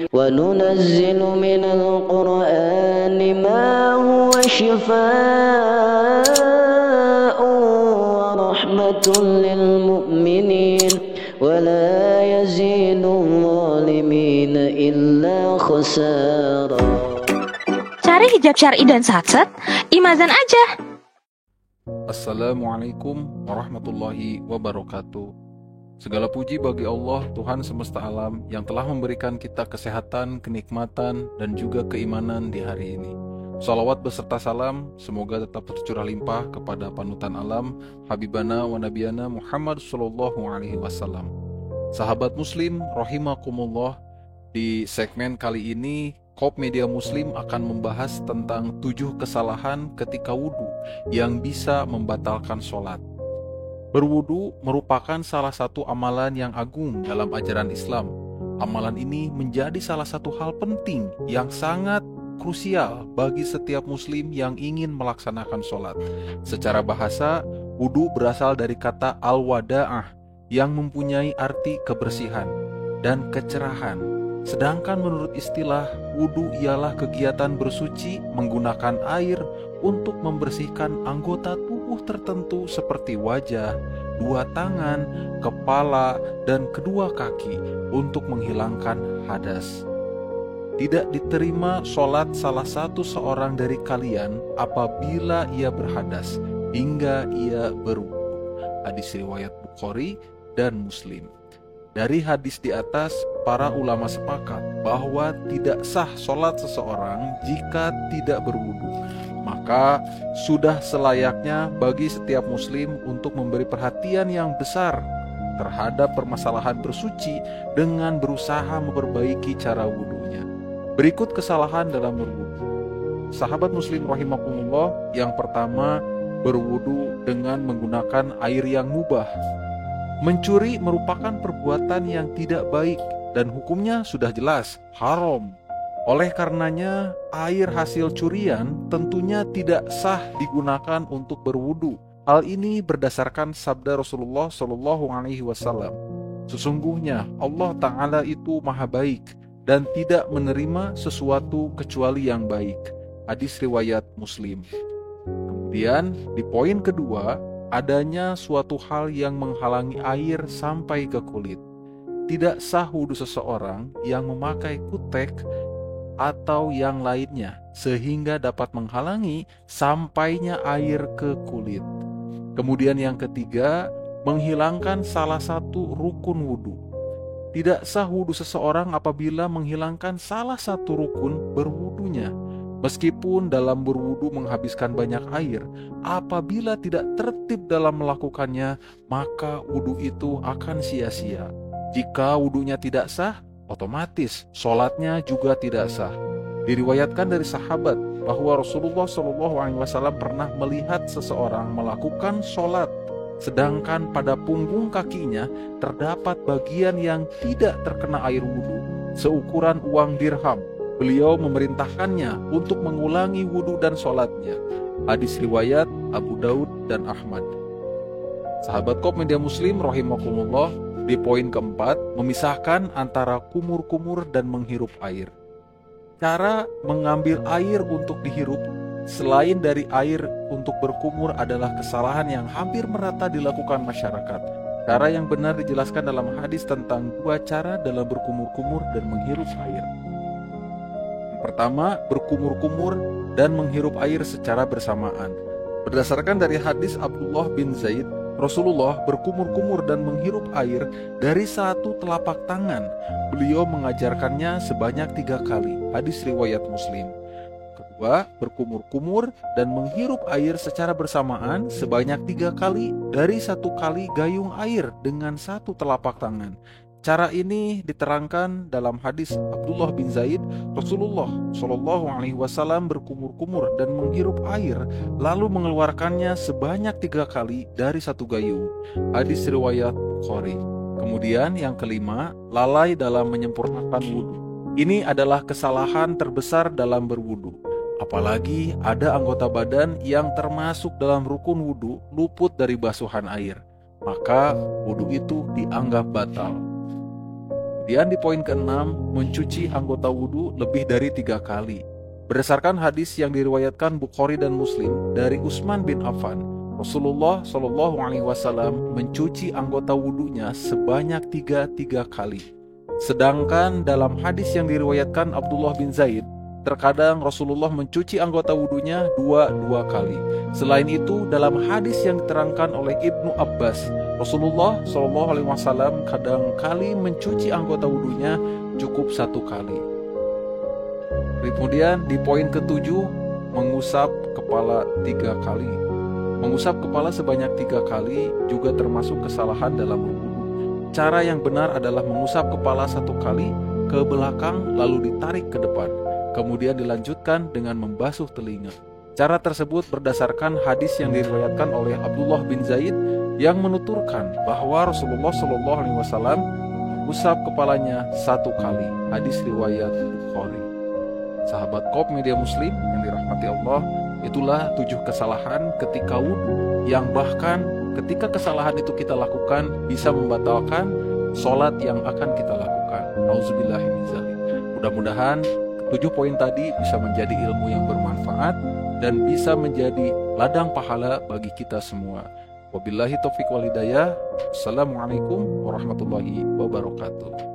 وننزل من القرآن ما هو شفاء ورحمة للمؤمنين ولا يزيد الظالمين إلا خسارا. Cari hijab syar'i dan satset, Imazan aja. Assalamualaikum warahmatullahi wabarakatuh. Segala puji bagi Allah, Tuhan semesta alam, yang telah memberikan kita kesehatan, kenikmatan, dan juga keimanan di hari ini. Shalawat beserta salam semoga tetap tercurah limpah kepada panutan alam, Habibana wa Nabiyana Muhammad sallallahu alaihi wasallam. Sahabat Muslim rahimakumullah, di segmen kali ini Kop Media Muslim akan membahas tentang 7 kesalahan ketika wudhu yang bisa membatalkan sholat. Berwudu merupakan salah satu amalan yang agung dalam ajaran Islam. Amalan ini menjadi salah satu hal penting yang sangat krusial bagi setiap muslim yang ingin melaksanakan sholat. Secara bahasa, wudu berasal dari kata al-wada'ah yang mempunyai arti kebersihan dan kecerahan. Sedangkan menurut istilah, wudu ialah kegiatan bersuci menggunakan air untuk membersihkan anggota tubuh tertentu seperti wajah, 2 tangan, kepala, dan kedua kaki untuk menghilangkan hadas. Tidak diterima sholat salah satu seorang dari kalian apabila ia berhadas hingga ia berwudu. Hadis riwayat Bukhari dan Muslim. Dari hadis di atas, para ulama sepakat bahwa tidak sah sholat seseorang jika tidak berwudu. Maka sudah selayaknya bagi setiap muslim untuk memberi perhatian yang besar terhadap permasalahan bersuci dengan berusaha memperbaiki cara wudunya. Berikut kesalahan dalam berwudu. Sahabat muslim rahimakumullah, yang pertama, berwudu dengan menggunakan air yang mubah. Mencuri merupakan perbuatan yang tidak baik dan hukumnya sudah jelas, haram. Oleh karenanya, air hasil curian tentunya tidak sah digunakan untuk berwudu. Hal ini berdasarkan sabda Rasulullah Shallallahu Alaihi Wasallam. Sesungguhnya Allah Ta'ala itu maha baik dan tidak menerima sesuatu kecuali yang baik. Hadis riwayat Muslim. Kemudian di poin kedua, adanya suatu hal yang menghalangi air sampai ke kulit. Tidak sah wudu seseorang yang memakai kutek atau yang lainnya sehingga dapat menghalangi sampainya air ke kulit. Kemudian yang ketiga, menghilangkan salah satu rukun wudu. Tidak sah wudu seseorang apabila menghilangkan salah satu rukun berwudunya. Meskipun dalam berwudu menghabiskan banyak air, apabila tidak tertib dalam melakukannya, maka wudu itu akan sia-sia. Jika wudunya tidak sah, otomatis sholatnya juga tidak sah. Diriwayatkan dari sahabat bahwa Rasulullah SAW pernah melihat seseorang melakukan sholat, sedangkan pada punggung kakinya terdapat bagian yang tidak terkena air wudu, seukuran uang dirham. Beliau memerintahkannya untuk mengulangi wudu dan sholatnya. Hadis riwayat Abu Daud dan Ahmad. Sahabat Kop Media Muslim rahimakumullah, di poin keempat, memisahkan antara kumur-kumur dan menghirup air. Cara mengambil air untuk dihirup selain dari air untuk berkumur adalah kesalahan yang hampir merata dilakukan masyarakat. Cara yang benar dijelaskan dalam hadis tentang 2 cara dalam berkumur-kumur dan menghirup air. Pertama, berkumur-kumur dan menghirup air secara bersamaan. Berdasarkan dari hadis Abdullah bin Zaid, Rasulullah berkumur-kumur dan menghirup air dari 1 telapak tangan. Beliau mengajarkannya sebanyak 3 kali. Hadis riwayat Muslim. Kedua, berkumur-kumur dan menghirup air secara bersamaan sebanyak 3 kali dari 1 kali gayung air dengan 1 telapak tangan. Cara ini diterangkan dalam hadis Abdullah bin Zaid, Rasulullah Shallallahu Alaihi Wasallam berkumur-kumur dan menghirup air, lalu mengeluarkannya sebanyak 3 kali dari 1 gayung. Hadis riwayat Bukhari. Kemudian yang kelima, lalai dalam menyempurnakan wudu. Ini adalah kesalahan terbesar dalam berwudu. Apalagi ada anggota badan yang termasuk dalam rukun wudu luput dari basuhan air, maka wudu itu dianggap batal. Kemudian di poin ke-6, mencuci anggota wudhu lebih dari 3 kali. Berdasarkan hadis yang diriwayatkan Bukhari dan Muslim dari Utsman bin Affan, Rasulullah Shallallahu Alaihi Wasallam mencuci anggota wudhunya sebanyak 3 kali. Sedangkan dalam hadis yang diriwayatkan Abdullah bin Zaid, terkadang Rasulullah mencuci anggota wudhunya 2 kali. Selain itu, dalam hadis yang diterangkan oleh Ibnu Abbas, Rasulullah Shallallahu Alaihi Wasallam kadang-kali mencuci anggota wudhunya cukup 1 kali. Kemudian di poin ke-7, mengusap kepala 3 kali. Mengusap kepala sebanyak 3 kali juga termasuk kesalahan dalam wudhu. Cara yang benar adalah mengusap kepala 1 kali ke belakang lalu ditarik ke depan. Kemudian dilanjutkan dengan membasuh telinga. Cara tersebut berdasarkan hadis yang diriwayatkan oleh Abdullah bin Zaid yang menuturkan bahwa Rasulullah Shallallahu Alaihi Wasallam mengusap kepalanya 1 kali. Hadis riwayat Bukhari. Sahabat Qop Media Muslim yang dirahmati Allah, itulah 7 kesalahan ketika wudhu yang bahkan ketika kesalahan itu kita lakukan bisa membatalkan sholat yang akan kita lakukan. Nauzubillahi min dzalik. Mudah-mudahan 7 poin tadi bisa menjadi ilmu yang bermanfaat dan bisa menjadi ladang pahala bagi kita semua. Wabillahi taufiq wal hidayah. Assalamualaikum warahmatullahi wabarakatuh.